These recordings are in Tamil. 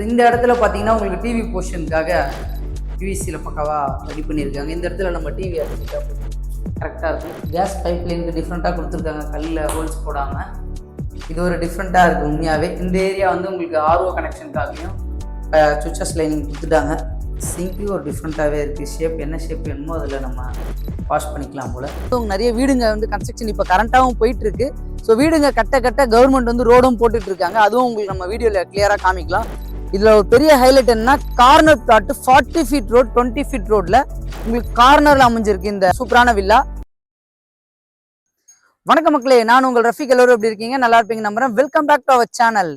இந்த இடத்துல பார்த்தீங்கன்னா உங்களுக்கு டிவி போர்ஷனுக்காக யூஎஸ்சியில் பக்காவாக ரெடி பண்ணியிருக்காங்க. இந்த இடத்துல நம்ம டிவி அடிச்சுட்டா கரெக்டாக இருக்கும். கேஸ் பைப்லைனுக்கு டிஃப்ரெண்ட்டாக கொடுத்துருக்காங்க, கல்லில் ஹோல்ஸ் போடாமல். இது ஒரு டிஃப்ரெண்ட்டாக இருக்குது உண்மையாகவே. இந்த ஏரியா வந்து உங்களுக்கு ஆர்ஓ கனெக்ஷனுக்காகவும் சுவிச்சஸ் லைனிங் கொடுத்துட்டாங்க. சிங்க்கு ஒரு டிஃப்ரெண்ட்டாகவே இருக்குது. ஷேப் என்ன ஷேப் வேணுமோ அதில் நம்ம வாஷ் பண்ணிக்கலாம் போல். நிறைய வீடுங்க வந்து கன்ஸ்ட்ரக்ஷன் இப்போ கரண்ட்டாகவும் போயிட்டுருக்கு. ஸோ வீடுங்க கட்ட கவர்மெண்ட் வந்து ரோடும் போட்டுட்டு இருக்காங்க. அதுவும் உங்களுக்கு நம்ம வீடியோவில் கிளியராக காமிக்கலாம். இதில் ஒரு பெரிய ஹைலைட் என்னன்னா, corner plot 40 feet road 20 feet ரோட்ல உங்களுக்கு கார்னர்ல அமைஞ்சிருக்கு இந்த சூப்பரான வில்லா. வணக்கம் மக்களே, நான் உங்கள் ரஃபீக். எல்லோரும் எப்படி இருக்கீங்க? நல்லா இருப்பீங்க நம்புறேன். Welcome back to our channel.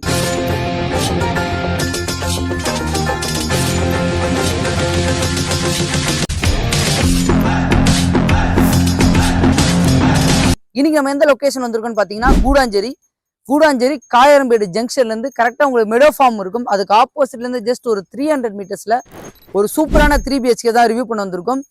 இன்னைக்கு நம்ம எந்த லொகேஷன் வந்திருக்கோம்னு பார்த்தீங்கன்னா, கூடாஞ்சேரி காயரம்பேடு ஜங்ஷன்லேருந்து கரெக்டாக உங்களுக்கு மெடோ ஃபார்ம் இருக்கும். அதுக்கு ஆப்போசிட்லேருந்து ஜஸ்ட் ஒரு 300 மீட்டர்ஸில் ஒரு சூப்பரான 3 BHK தான் ரிவ்யூ பண்ண வந்திருக்கோம்.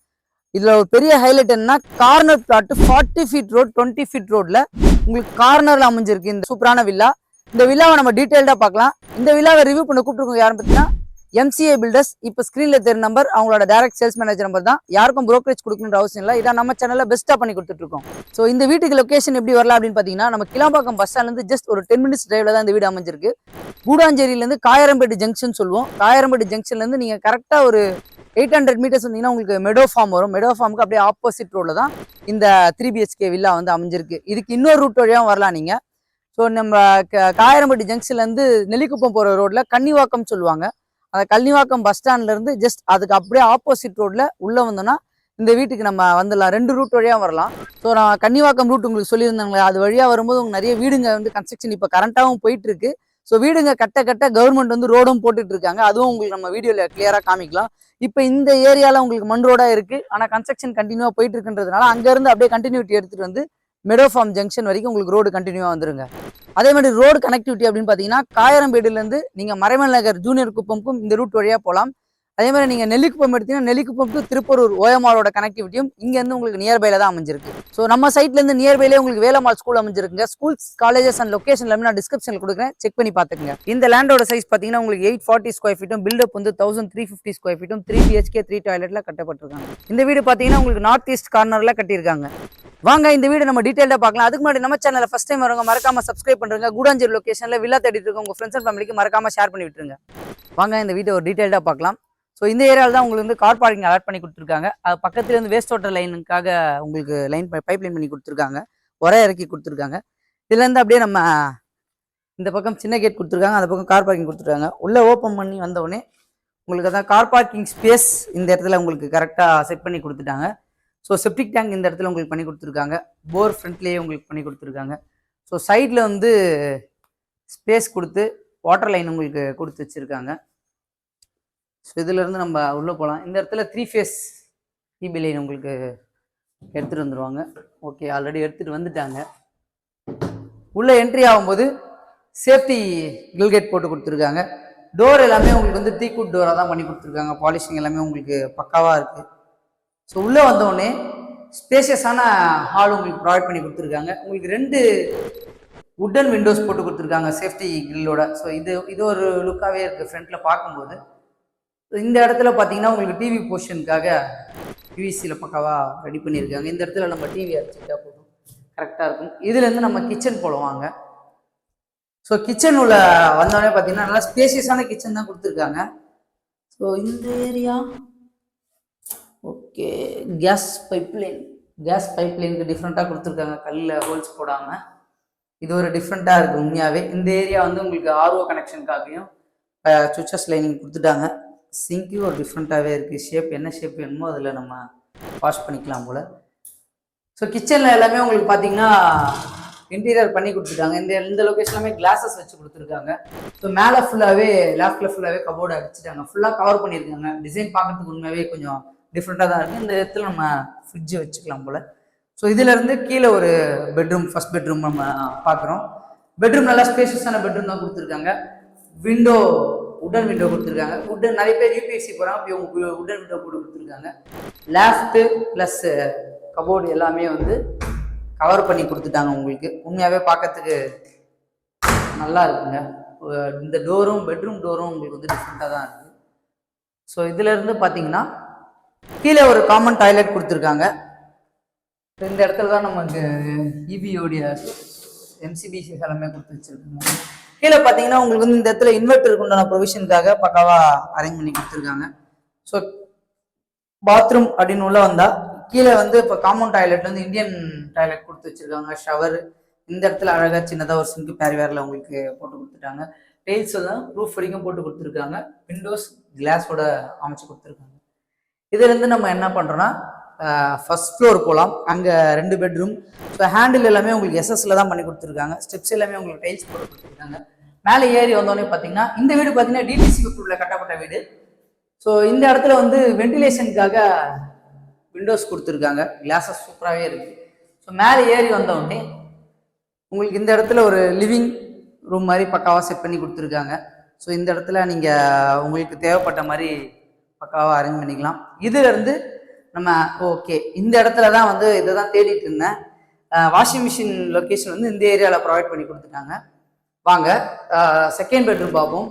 இதில் ஒரு பெரிய ஹைலைட் என்னன்னா, corner plot 40 feet road 20 feet ரோட்ல உங்களுக்கு கார்னரில் அமைஞ்சிருக்கு இந்த சூப்பரான வில்லா. இந்த வில்லாவை நம்ம டீட்டெயில்டாக பார்க்கலாம். இந்த வில்லாவை ரிவ்யூ பண்ண கூப்பிட்டுருக்கோம் யாரும் பார்த்தீங்கன்னா, MCA பில்டர்ஸ். இப்போ ஸ்க்ரீனில் தெரியும் நம்பர் அவங்களோட டைரக்ட் சேல்ஸ் மேனேஜர் நம்பர் தான். யாருக்கும் ப்ரோக்கரேஜ் கொடுக்கணுன்ற அவசியம் இல்லை. இதான் நம்ம சேனலில் பெஸ்ட்டாக பண்ணி கொடுத்துட்ருக்கோம். ஸோ இந்த வீட்டுக்கு லொகேஷன் எப்படி வரலாம் அப்படின்னு பார்த்தீங்கன்னா, நம்ம கிளாம்பாக்கம் பஸ் ஸ்டாண்ட்லேருந்து ஜஸ்ட் ஒரு 10 மினிட்ஸ் டிரைவில் தான் இந்த வீடு அமைஞ்சிருக்கு. கூடாஞ்சேரியிலேருந்து காயரம்பேடு ஜங்ஷன் சொல்லுவோம். காயரம்பேடு ஜங்ஷன்லேருந்து நீங்கள் கரெக்டாக ஒரு 800 மீட்டர்ஸ் வந்தீங்கன்னா உங்களுக்கு மெடோ ஃபார்ம் வரும். மெடோ ஃபார்முக்கு அப்படியே ஆப்போசிட் ரோடில் தான் இந்த 3 BHK வில்லா வந்து அமைஞ்சிருக்கு. இதுக்கு இன்னொரு ரூட் வழியாகவும் வரலாம் நீங்கள். ஸோ நம்ம காயரம்பேடு ஜங்ஷன்லேருந்து நெல்லிக்குப்பம் போகிற ரோட்டில் கன்னிவாக்கம் சொல்லுவாங்க. அந்த கன்னிவாக்கம் பஸ் ஸ்டாண்ட்லேருந்து ஜஸ்ட் அதுக்கு அப்படியே ஆப்போசிட் ரோட்டில் உள்ளே வந்தோன்னா இந்த வீட்டுக்கு நம்ம வந்துடலாம். 2 ரூட் வழியாக வரலாம். ஸோ நான் கன்னிவாக்கம் ரூட் உங்களுக்கு சொல்லியிருந்தாங்களே, அது வழியாக வரும்போது உங்களுக்கு நிறைய வீடுங்க வந்து கன்ஸ்ட்ரக்ஷன் இப்போ கரண்ட்டாகவும் போயிட்டுருக்கு. ஸோ வீடுங்க கட்ட கவர்மெண்ட் வந்து ரோடும் போட்டுட்டு இருக்காங்க. அதுவும் உங்களுக்கு நம்ம வீடியோவில் கிளியராக காமிக்கலாம். இப்போ இந்த ஏரியாவில் உங்களுக்கு மண் ரோடாக இருக்குது. ஆனால் கன்ஸ்ட்ரக்ஷன் கண்டினியூவாக போயிட்டு இருக்குன்றதுனால அங்கேருந்து அப்படியே கண்டினியூட்டி எடுத்துகிட்டு வந்து மெடோ ஃபார்ம் ஜங்ஷன் வரைக்கும் உங்களுக்கு ரோடு கண்டினியூவாக வந்துருங்க. அதே மாதிரி ரோடு கனெக்டிவிட்டி அப்படின்னு பார்த்தீங்கன்னா, காயரம்பேடுலேருந்து நீங்கள் மறைமல் நகர் ஜூனியர் குப்பமுக்கும் இந்த ரூட் வழியாக போகலாம். அதே மாதிரி நீங்கள் நெல்லிக்குப்பம் எடுத்தீங்கன்னா நெல்லிக்குப்பம் டு திருப்பூர் ஓஎம்ஆரோட கனெக்டிவிட்டியும் இங்கேருந்து உங்களுக்கு நியர்பைல தான் அமைஞ்சிருக்கு. ஸோ நம்ம சைட்லேருந்து நியர்பைலே உங்களுக்கு வேலம்மாள் ஸ்கூல் அமைஞ்சிருக்குங்க. ஸ்கூல்ஸ், காலேஜஸ் அண்ட் லொகேஷன் எல்லாமே நான் டிஸ்கிரிப்ஷனில் கொடுக்குறேன், செக் பண்ணி பார்த்துக்குங்க. இந்த லேண்டோட சைஸ் பார்த்தீங்கன்னா உங்களுக்கு 840 ஸ்கொயர் ஃபீட்டும் பில்டப் வந்து 1350 ஸ்கொயர் ஃபீட்டும் 3 BHK 3 டாய்லெட்டில் கட்டப்பட்டிருக்காங்க. இந்த வீடு பார்த்தீங்கன்னா உங்களுக்கு நார்த் ஈஸ்ட் கார்னரில் கட்டியிருக்காங்க. வாங்க இந்த வீடு நம்ம டீட்டெயிலாக பார்க்கலாம். அதுக்கு முன்னாடி நம்ம சேனலை ஃபர்ஸ்ட் டைம் வரவங்க மறக்காம சப்ஸ்கிரைப் பண்ணுங்க. கூடாஞ்சேரி லொகேஷனில் வில்லா தேடிட்டு இருக்க உங்கள் ஃப்ரெண்ட்ஸ் அண்ட் ஃபேமிலிக்கு மறக்காம ஷேர் பண்ணி விட்டுருங்க. வாங்க இந்த வீட்டை ஒரு டீட்டெயிலாக பார்க்கலாம். ஸோ இந்த ஏரியாவில் தான் உங்களுக்கு வந்து கார் பார்க்கிங் அலாட் பண்ணி கொடுத்துருக்காங்க. அது பக்கத்துல இருந்து வேஸ்ட் வாட்டர் லைனுக்காக உங்களுக்கு பைப் லைன் பண்ணி கொடுத்துருக்காங்க, உரம் இறக்கி கொடுத்துருக்காங்க. இதுலேருந்து அப்படியே நம்ம இந்த பக்கம் சின்ன கேட் கொடுத்துருக்காங்க, அந்த பக்கம் கார் பார்க்கிங் கொடுத்துருக்காங்க. உள்ளே ஓப்பன் பண்ணி வந்தவுடனே உங்களுக்கு அதான் கார் பார்க்கிங் ஸ்பேஸ் இந்த இடத்துல உங்களுக்கு கரெக்டாக செட் பண்ணி கொடுத்துட்டாங்க. ஸோ செப்டிக் டேங்க் இந்த இடத்துல உங்களுக்கு பண்ணி கொடுத்துருக்காங்க. போர் ஃப்ரண்ட்லேயே உங்களுக்கு பண்ணி கொடுத்துருக்காங்க. ஸோ சைடில் வந்து ஸ்பேஸ் கொடுத்து வாட்டர் லைன் உங்களுக்கு கொடுத்து வச்சுருக்காங்க. ஸோ இதிலேருந்து நம்ம உள்ளே போகலாம். இந்த இடத்துல 3 ஃபேஸ் டிபி லைன் உங்களுக்கு எடுத்துகிட்டு வந்துடுவாங்க. ஓகே, ஆல்ரெடி எடுத்துகிட்டு வந்துட்டாங்க. உள்ளே என்ட்ரி ஆகும்போது சேஃப்டி கில்கேட் போட்டு கொடுத்துருக்காங்க. டோர் எல்லாமே உங்களுக்கு வந்து டீக்குட் டோராக தான் பண்ணி கொடுத்துருக்காங்க. பாலிஷிங் எல்லாமே உங்களுக்கு பக்காவாக இருக்குது. ஸோ உள்ளே வந்தோடனே ஸ்பேஷியஸான ஹால் உங்களுக்கு ப்ரொவைட் பண்ணி கொடுத்துருக்காங்க. உங்களுக்கு 2 வுட்டன் விண்டோஸ் போட்டு கொடுத்துருக்காங்க சேஃப்டி கில்லோட. ஸோ இது ஒரு லுக்காகவே இருக்குது ஃப்ரண்ட்டில் பார்க்கும்போது. இந்த இடத்துல பார்த்தீங்கன்னா உங்களுக்கு டிவி போர்ஷனுக்காக யூஎஸ்சியில் பக்காவாக ரெடி பண்ணியிருக்காங்க. இந்த இடத்துல நம்ம டிவி அடிச்சுட்டா போதும், கரெக்டாக இருக்கும். இதுலேருந்து நம்ம கிச்சன் போடுவாங்க. ஸோ கிச்சன் உள்ள வந்தோடனே பார்த்தீங்கன்னா நல்லா ஸ்பேஷியஸான கிச்சன் தான் கொடுத்துருக்காங்க. ஸோ இந்த ஏரியா ஓகே, கேஸ் பைப்லைனுக்கு டிஃப்ரெண்ட்டாக கொடுத்துருக்காங்க, கல்லில் ஹோல்ஸ் போடாமல். இது ஒரு டிஃப்ரெண்ட்டாக இருக்குது உண்மையாகவே. இந்த ஏரியா வந்து உங்களுக்கு ஆர்ஓ கனெக்ஷனுக்காகவும் சுவிச்சஸ் லைனிங் கொடுத்துட்டாங்க. சிங்க்கு ஒரு டிஃப்ரெண்ட்டாகவே இருக்குது. ஷேப் என்ன ஷேப் வேணுமோ அதில் நம்ம வாஷ் பண்ணிக்கலாம் போல். ஸோ கிச்சனில் எல்லாமே உங்களுக்கு பார்த்தீங்கன்னா இன்டீரியர் பண்ணி கொடுத்துருக்காங்க. இந்த லொக்கேஷன் எல்லாமே கிளாஸஸ் வச்சு கொடுத்துருக்காங்க. ஸோ மேலே ஃபுல்லாகவே லேஃப்டில் ஃபுல்லாகவே கபோர்டு அடிச்சுட்டாங்க, ஃபுல்லாக கவர் பண்ணியிருக்காங்க. டிசைன் பார்க்குறதுக்கு உண்மையாகவே கொஞ்சம் டிஃப்ரெண்ட்டாக தான் இருக்குது. இந்த இடத்துல நம்ம ஃப்ரிட்ஜு வச்சுக்கலாம் போல். ஸோ இதிலேருந்து கீழே ஒரு பெட்ரூம், ஃபர்ஸ்ட் பெட்ரூம் நம்ம பார்க்குறோம். பெட்ரூம் நல்லா ஸ்பேஷியஸான பெட்ரூம் தான் கொடுத்துருக்காங்க. விண்டோ உடன் விண்டோ கொடுத்துருக்காங்க. உடன் நிறைய பேர் யூபிஎஸ்சி போகிறாங்க, இப்போ உங்களுக்கு உடன் விண்டோ போட்டு கொடுத்துருக்காங்க. லேஃப்ட்டு ப்ளஸ் கபோர்டு எல்லாமே வந்து கவர் பண்ணி கொடுத்துட்டாங்க. உங்களுக்கு உண்மையாகவே பார்க்கறதுக்கு நல்லா இருக்குங்க. இந்த டோரும் பெட்ரூம் டோரும் உங்களுக்கு வந்து டிஃப்ரெண்ட்டாக தான் இருக்குது. ஸோ இதில் இருந்து பார்த்தீங்கன்னா கீழே ஒரு காமன் டாய்லெட் கொடுத்துருக்காங்க. இந்த இடத்துல தான் நமக்கு இபியோடைய எம்சிபிசி எல்லாமே கொடுத்து வச்சிருக்காங்க. கீழே பார்த்தீங்கன்னா உங்களுக்கு வந்து இந்த இடத்துல இன்வெர்டருக்கு உண்டான ப்ரொவிஷனுக்காக பக்காவாக அரேஞ்ச் பண்ணி கொடுத்துருக்காங்க. ஸோ பாத்ரூம் அப்படின்னு உள்ள வந்தால் கீழே வந்து இப்போ காமன் டாய்லெட் வந்து இந்தியன் டாய்லெட் கொடுத்து வச்சிருக்காங்க. ஷவர் இந்த இடத்துல அழகாக சின்னதாக ஒரு சிங்க் பேரிவேரில் உங்களுக்கு போட்டு கொடுத்துட்டாங்க. டெயில்ஸ் தான் ரூஃப் வரைக்கும் போட்டு கொடுத்துருக்காங்க. விண்டோஸ் கிளாஸோட அமைச்சு கொடுத்துருக்காங்க. இதுலேருந்து நம்ம என்ன பண்ணுறோன்னா ஃபர்ஸ்ட் ஃப்ளோர் போகலாம். அங்கே 2 பெட்ரூம். ஸோ ஹேண்டில் எல்லாமே உங்களுக்கு எஸ்எஸ்ல தான் பண்ணி கொடுத்துருக்காங்க. ஸ்டெப்ஸ் எல்லாமே உங்களுக்கு டைல்ஸ் போட்டு கொடுத்துருக்காங்க. மேலே ஏறி வந்தோடனே பார்த்தீங்கன்னா இந்த வீடு பார்த்தீங்கன்னா டிடிசி அப்ரூவ்ல கட்டப்பட்ட வீடு. ஸோ இந்த இடத்துல வந்து வென்டிலேஷனுக்காக விண்டோஸ் கொடுத்துருக்காங்க. கிளாஸஸ் சூப்பராகவே இருக்குது. ஸோ மேலே ஏறி வந்தோடனே உங்களுக்கு இந்த இடத்துல ஒரு லிவிங் ரூம் மாதிரி பக்காவாக செட் பண்ணி கொடுத்துருக்காங்க. ஸோ இந்த இடத்துல நீங்கள் உங்களுக்கு தேவைப்பட்ட மாதிரி பக்காவாக அரேஞ்ச் பண்ணிக்கலாம். இதுலேருந்து நம்ம ஓகே இந்த இடத்துல தான் வந்து இதை தான் தேடிட்டு இருந்தேன். வாஷிங் மிஷின் லொக்கேஷன் வந்து இந்த ஏரியாவில் ப்ரொவைட் பண்ணி கொடுத்துட்டாங்க. வாங்க செகண்ட் பெட்ரூம் பார்ப்போம்.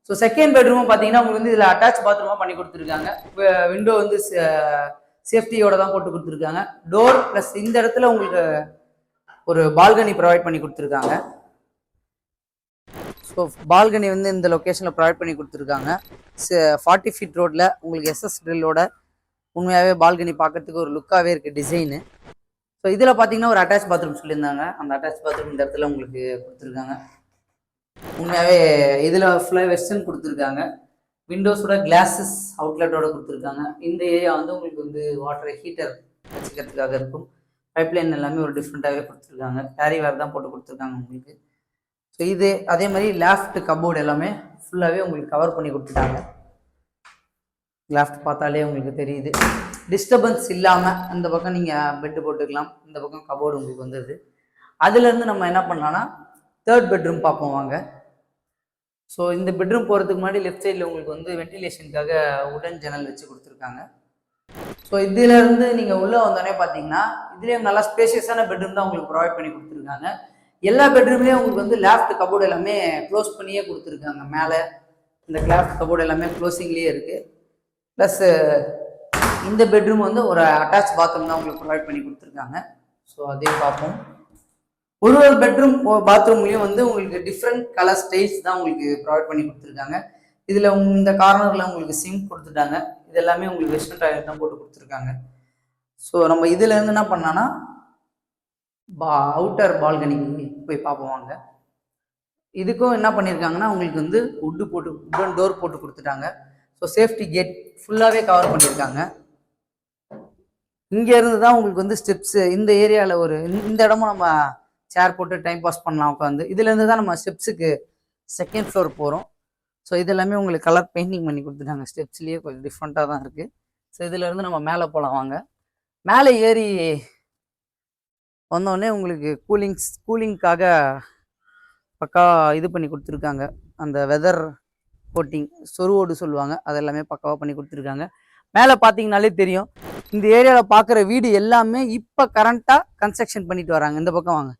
ஸோ செகண்ட் பெட்ரூம் பார்த்தீங்கன்னா உங்களுக்கு வந்து இதில் அட்டாச் பாத்ரூமாக பண்ணி கொடுத்துருக்காங்க. விண்டோ வந்து சேஃப்டியோட தான் போட்டு கொடுத்துருக்காங்க. டோர் ப்ளஸ் இந்த இடத்துல உங்களுக்கு ஒரு பால்கனி ப்ரொவைட் பண்ணி கொடுத்துருக்காங்க. ஸோ பால்கனி வந்து இந்த லொக்கேஷனில் ப்ரொவைட் பண்ணி கொடுத்துருக்காங்க. 40 ஃபீட் ரோட்டில் உங்களுக்கு எஸ்எஸ் ட்ரில்லோட உண்மையாகவே பால்கனி பார்க்கறதுக்கு ஒரு லுக்காகவே இருக்குது டிசைனு. ஸோ இதில் பார்த்தீங்கன்னா ஒரு அட்டாச் பாத்ரூம் சொல்லியிருந்தாங்க. அந்த அட்டாச் பாத்ரூம் இந்த இடத்துல உங்களுக்கு கொடுத்துருக்காங்க. உண்மையாகவே இதில் ஃபுல்லாக வெஸ்டர்ன் கொடுத்துருக்காங்க. விண்டோஸோட கிளாஸஸ் அவுட்லெட்டோட கொடுத்துருக்காங்க. இந்த ஏரியா வந்து உங்களுக்கு வந்து வாட்டர் ஹீட்டர் வச்சுக்கிறதுக்காக இருக்கும். பைப்லைன் எல்லாமே ஒரு டிஃப்ரெண்ட்டாகவே கொடுத்துருக்காங்க. கேரி வேர் தான் போட்டு கொடுத்துருக்காங்க உங்களுக்கு. ஸோ இது அதே மாதிரி லேஃப்ட் கபோர்டு எல்லாமே ஃபுல்லாகவே உங்களுக்கு கவர் பண்ணி கொடுத்துட்டாங்க. லேஃப்ட் பார்த்தாலே உங்களுக்கு தெரியுது. டிஸ்டர்பன்ஸ் இல்லாமல் அந்த பக்கம் நீங்கள் பெட்டு போட்டுக்கலாம். இந்த பக்கம் கபோர்டு உங்களுக்கு வந்துடுது. அதுலேருந்து நம்ம என்ன பண்ணலாம்னா தேர்ட் பெட்ரூம் பார்ப்போம் வாங்க. ஸோ இந்த பெட்ரூம் போகிறதுக்கு முன்னாடி லெஃப்ட் சைடில் உங்களுக்கு வந்து வென்டிலேஷனுக்காக உடன் ஜன்னல் வச்சு கொடுத்துருக்காங்க. ஸோ இதிலேருந்து நீங்கள் உள்ளே வந்தோடனே பார்த்தீங்கன்னா இதுலேயும் நல்லா ஸ்பேஷியஸான பெட்ரூம் தான் உங்களுக்கு ப்ரொவைட் பண்ணி கொடுத்துருக்காங்க. எல்லா பெட்ரூம்லேயும் உங்களுக்கு வந்து லேஃப்ட் கபோர்டு எல்லாமே க்ளோஸ் பண்ணியே கொடுத்துருக்காங்க. மேலே இந்த லேஃப்ட் கபோர்டு எல்லாமே க்ளோசிங்லேயே இருக்குது. ப்ளஸ் இந்த பெட்ரூம் வந்து ஒரு அட்டாச் பாத்ரூம் தான் உங்களுக்கு ப்ரொவைட் பண்ணி கொடுத்துருக்காங்க. ஸோ அதே பார்ப்போம். ஒரு பெட்ரூம் பாத்ரூம்லேயும் வந்து உங்களுக்கு டிஃப்ரெண்ட் கலர் ஸ்டைல்ஸ் தான் உங்களுக்கு ப்ரொவைட் பண்ணி கொடுத்துருக்காங்க. இதில் இந்த கார்னரில் உங்களுக்கு சிங்க் கொடுத்துட்டாங்க. இது எல்லாமே உங்களுக்கு வெஸ்டர்ன் டாய்லெட் தான் போட்டு கொடுத்துருக்காங்க. ஸோ நம்ம இதுலேருந்து என்ன பண்ணோன்னா அவுட்டர் பால்கனிக்கு போய் பார்ப்போம் வாங்க. இதுக்கும் என்ன பண்ணியிருக்காங்கன்னா உங்களுக்கு வந்து உட்டன் டோர் போட்டு கொடுத்துட்டாங்க. ஸோ சேஃப்டி கேட் ஃபுல்லாகவே கவர் பண்ணியிருக்காங்க. இங்கேருந்து தான் உங்களுக்கு வந்து ஸ்டெப்ஸு இந்த ஏரியாவில் இந்த இடமும் நம்ம சேர் போட்டு டைம் பாஸ் பண்ணலாம் உட்காந்து. இதுலேருந்து தான் நம்ம ஸ்டெப்ஸுக்கு செகண்ட் ஃப்ளோர் போகிறோம். ஸோ இதெல்லாமே உங்களுக்கு கலர் பெயிண்டிங் பண்ணி கொடுத்துட்டாங்க. ஸ்டெப்ஸ்லேயே கொஞ்சம் டிஃப்ரெண்ட்டாக தான் இருக்குது. ஸோ இதிலேருந்து நம்ம மேலே போகலாம் வாங்க. மேலே ஏறி வந்தோடனே உங்களுக்கு கூலிங்க்காக பக்கா இது பண்ணி கொடுத்துருக்காங்க. அந்த வெதர் கோட்டிங் சொருவோடு சொல்லுவாங்க, அதெல்லாமே பக்காவாக பண்ணி கொடுத்துருக்காங்க. மேலே பார்த்தீங்கனாலே தெரியும் இந்த ஏரியாவில் பார்க்குற வீடு எல்லாமே இப்போ கரண்ட்டாக கன்ஸ்ட்ரக்ஷன் பண்ணிட்டு வராங்க. இந்த பக்கம் வாங்க,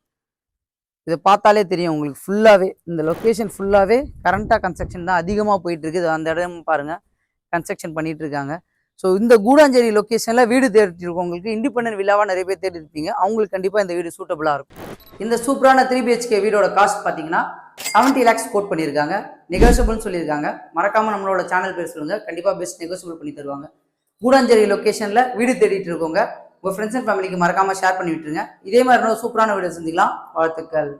இதை பார்த்தாலே தெரியும் உங்களுக்கு. ஃபுல்லாகவே இந்த லொக்கேஷன் ஃபுல்லாகவே கரண்ட்டாக கன்ஸ்ட்ரக்ஷன் தான் அதிகமாக போயிட்டுருக்கு. அந்த இடம் பாருங்கள் கன்ஸ்ட்ரக்ஷன் பண்ணிகிட்டு இருக்காங்க. ஸோ இந்த கூடாஞ்சேரி லொக்கேஷனில் வீடு தேடிட்டு இருக்கவங்களுக்கு இண்டிபெண்டன்ட் வில்லாவாக நிறைய பேர் தேடி இருப்பீங்க. அவங்களுக்கு கண்டிப்பாக இந்த வீடு சூட்டபுளாக இருக்கும். இந்த சூப்பரான 3 BHK வீடோட காஸ்ட் பார்த்தீங்கன்னா 70 lakhs கோட் பண்ணியிருக்காங்க. நெகோசியபிள்னு சொல்லியிருக்காங்க. மறக்காமல் நம்மளோட சேனல் பேர் சொல்லுங்கள், கண்டிப்பாக பெஸ்ட் நெகோசியபிள் பண்ணி தருவாங்க. கூடாஞ்சேரி லொக்கேஷனில் வீடு தேடிட்டு இருக்கவங்க உங்கள் ஃப்ரெண்ட்ஸ் அண்ட் ஃபேமிலிக்கு மறக்காமல் ஷேர் பண்ணி விட்டுருங்க. இதே மாதிரி இன்னொரு சூப்பரான வீடியோ சந்திக்கலாம். வாழ்த்துக்கள்.